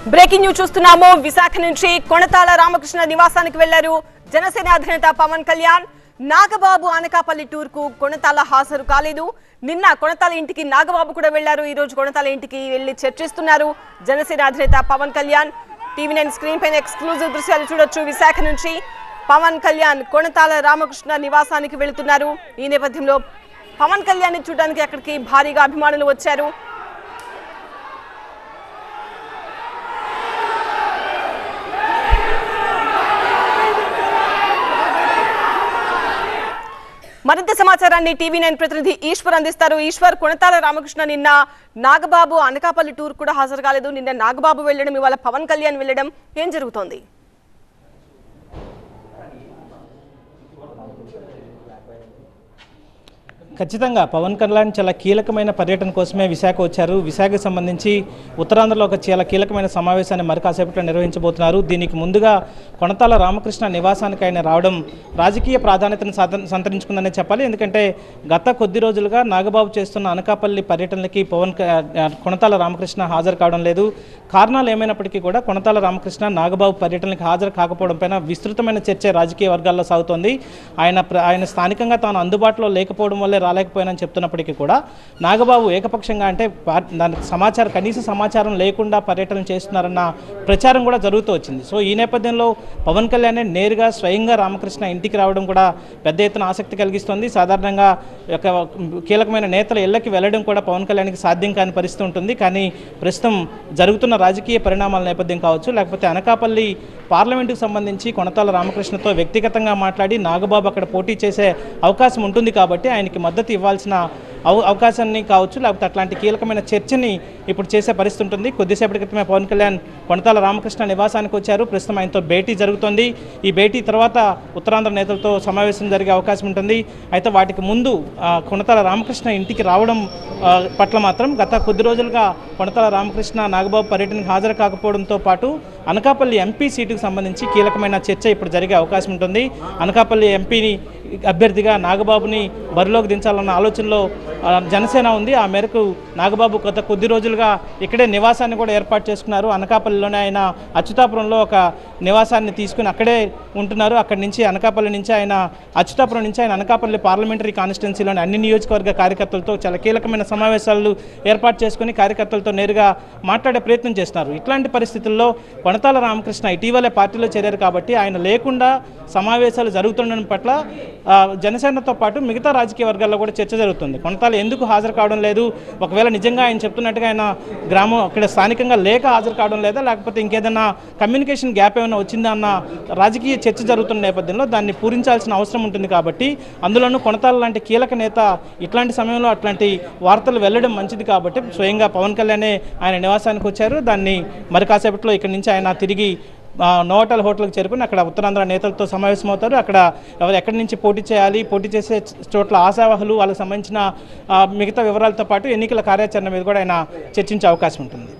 Breaking news చూస్తున్నాము. విశాఖ నుంచి కొణతాల రామకృష్ణ నివాసానికి వెళ్లారు జనసేన అధినేత పవన్ కళ్యాణ్. నాగబాబు అనకాపల్లి టూర్ కు కొణతాల హాజరు కాలేదు. నిన్న కొణతాల ఇంటికి నాగబాబు కూడా వెళ్లారు. ఈ రోజు కొణతాల ఇంటికి వెళ్లి చర్చిస్తున్నారు జనసేన అధినేత పవన్ కళ్యాణ్. టీవీ9 స్క్రీన్ పైన ఎక్స్క్లూజివ్ దృశ్యాలు చూడొచ్చు. విశాఖ నుంచి పవన్ కళ్యాణ్ కొణతాల రామకృష్ణ నివాసానికి వెళుతున్నారు. ఈ నేపథ్యంలో పవన్ కళ్యాణ్ ని చూడడానికి అక్కడికి భారీగా అభిమానులు వచ్చారు. మరింత సమాచారాన్ని టీవీ9 ప్రతినిధి ఈశ్వర్ అందిస్తారు. ఈశ్వర్, కొణతాల రామకృష్ణ నిన్న నాగబాబు అనకాపల్లి టూర్ కూడా హాజరు కాలేదు. నిన్న నాగబాబు వెళ్లడం, ఇవాళ పవన్ కళ్యాణ్ వెళ్లడం, ఏం జరుగుతోంది? ఖచ్చితంగా పవన్ కళ్యాణ్ చాలా కీలకమైన పర్యటన కోసమే విశాఖ వచ్చారు. విశాఖకు సంబంధించి ఉత్తరాంధ్రలో ఒక చాలా కీలకమైన సమావేశాన్ని మరి కాసేపట్లో నిర్వహించబోతున్నారు. దీనికి ముందుగా కొణతాల రామకృష్ణ నివాసానికి ఆయన రావడం రాజకీయ ప్రాధాన్యతను సంతరించుకుందనే చెప్పాలి. ఎందుకంటే గత కొద్ది రోజులుగా నాగబాబు చేస్తున్న అనకాపల్లి పర్యటనలకి కొణతాల రామకృష్ణ హాజరు కావడం లేదు. కారణాలు ఏమైనప్పటికీ కూడా కొణతాల రామకృష్ణ నాగబాబు పర్యటనలకు హాజరు కాకపోవడం పైన విస్తృతమైన చర్చ రాజకీయ వర్గాల్లో సాగుతోంది. ఆయన స్థానికంగా తాను అందుబాటులో లేకపోవడం వల్లే రాలేకపోయానని చెప్తున్నప్పటికీ కూడా నాగబాబు ఏకపక్షంగా అంటే దానికి కనీస సమాచారం లేకుండా పర్యటన చేస్తున్నారన్న ప్రచారం కూడా జరుగుతూ వచ్చింది. సో ఈ నేపథ్యంలో పవన్ కళ్యాణ్ నేరుగా స్వయంగా రామకృష్ణ ఇంటికి రావడం కూడా పెద్ద ఎత్తున ఆసక్తి కలిగిస్తోంది. సాధారణంగా కీలకమైన నేతల ఇళ్లకి వెళ్లడం కూడా పవన్ కళ్యాణ్కి సాధ్యం కాని పరిస్థితి ఉంటుంది. కానీ ప్రస్తుతం జరుగుతున్న రాజకీయ పరిణామాల నేపథ్యం కావచ్చు, లేకపోతే అనకాపల్లి పార్లమెంటుకు సంబంధించి కొణతాల రామకృష్ణతో వ్యక్తిగతంగా మాట్లాడి నాగబాబు అక్కడ పోటీ చేసే అవకాశం ఉంటుంది కాబట్టి ఆయనకి మద్దతు ఇవ్వాల్సిన అవకాశాన్ని కావచ్చు, లేకపోతే అట్లాంటి కీలకమైన చర్చని ఇప్పుడు చేసే పరిస్థితి ఉంటుంది. కొద్దిసేపటి క్రితమే పవన్ కళ్యాణ్ కొణతాల రామకృష్ణ నివాసానికి వచ్చారు. ప్రస్తుతం ఆయనతో భేటీ జరుగుతోంది. ఈ భేటీ తర్వాత ఉత్తరాంధ్ర నేతలతో సమావేశం జరిగే అవకాశం ఉంటుంది. అయితే వాటికి ముందు కొణతాల రామకృష్ణ ఇంటికి రావడం పట్ల మాత్రం గత కొద్ది రోజులుగా కొణతాల రామకృష్ణ నాగబాబు పర్యటనకు హాజరు కాకపోవడంతో పాటు అనకాపల్లి ఎంపీ సీటుకు సంబంధించి కీలకమైన చర్చ ఇప్పుడు జరిగే అవకాశం ఉంటుంది. అనకాపల్లి ఎంపీని అభ్యర్థిగా నాగబాబుని బరిలోకి దించాలన్న ఆలోచనలో జనసేన ఉంది. ఆ మేరకు నాగబాబు గత కొద్ది రోజులుగా ఇక్కడే నివాసాన్ని కూడా ఏర్పాటు చేసుకున్నారు. అనకాపల్లిలోనే ఆయన అచ్యుతాపురంలో ఒక నివాసాన్ని తీసుకుని అక్కడే ఉంటున్నారు. అక్కడి నుంచి అనకాపల్లి నుంచి ఆయన అచ్యుతాపురం నుంచి ఆయన అనకాపల్లి పార్లమెంటరీ కాన్స్టిట్యున్సీలోని అన్ని నియోజకవర్గ కార్యకర్తలతో చాలా కీలకమైన సమావేశాలు ఏర్పాటు చేసుకుని కార్యకర్తలతో నేరుగా మాట్లాడే ప్రయత్నం చేస్తున్నారు. ఇట్లాంటి పరిస్థితుల్లో కొణతాల రామకృష్ణ ఇటీవలే పార్టీలో చేరారు కాబట్టి ఆయన లేకుండా సమావేశాలు జరుగుతుండడం పట్ల జనసేనతో పాటు మిగతా రాజకీయ వర్గాల్లో కూడా చర్చ జరుగుతుంది. కొణతాల ఎందుకు హాజరు కావడం లేదు, ఒకవేళ నిజంగా ఆయన చెప్తున్నట్టుగా ఆయన గ్రామం అక్కడ స్థానికంగా లేక హాజరు కావడం లేదా, లేకపోతే ఇంకేదైనా కమ్యూనికేషన్ గ్యాప్ ఏమైనా వచ్చిందా అన్న రాజకీయ చర్చ జరుగుతున్న నేపథ్యంలో దాన్ని పూరించాల్సిన అవసరం ఉంటుంది. కాబట్టి అందులోనూ కొణతాల లాంటి కీలక నేత ఇట్లాంటి సమయంలో అట్లాంటి వార్తలు వెళ్ళడం మంచిది కాబట్టి స్వయంగా పవన్ కళ్యాణే ఆయన నివాసానికి వచ్చారు. దాన్ని మరి కాసేపట్లో ఇక్కడి నుంచి ఆయన తిరిగి నోవాటల్ హోటల్కి చేరుకుని అక్కడ ఉత్తరాంధ్ర నేతలతో సమావేశమవుతారు. అక్కడ ఎక్కడి నుంచి పోటీ చేయాలి, పోటీ చేసే చోట్ల ఆశావహులు, వాళ్ళకి సంబంధించిన మిగతా వివరాలతో పాటు ఎన్నికల కార్యాచరణ మీద కూడా ఆయన చర్చించే అవకాశం ఉంటుంది.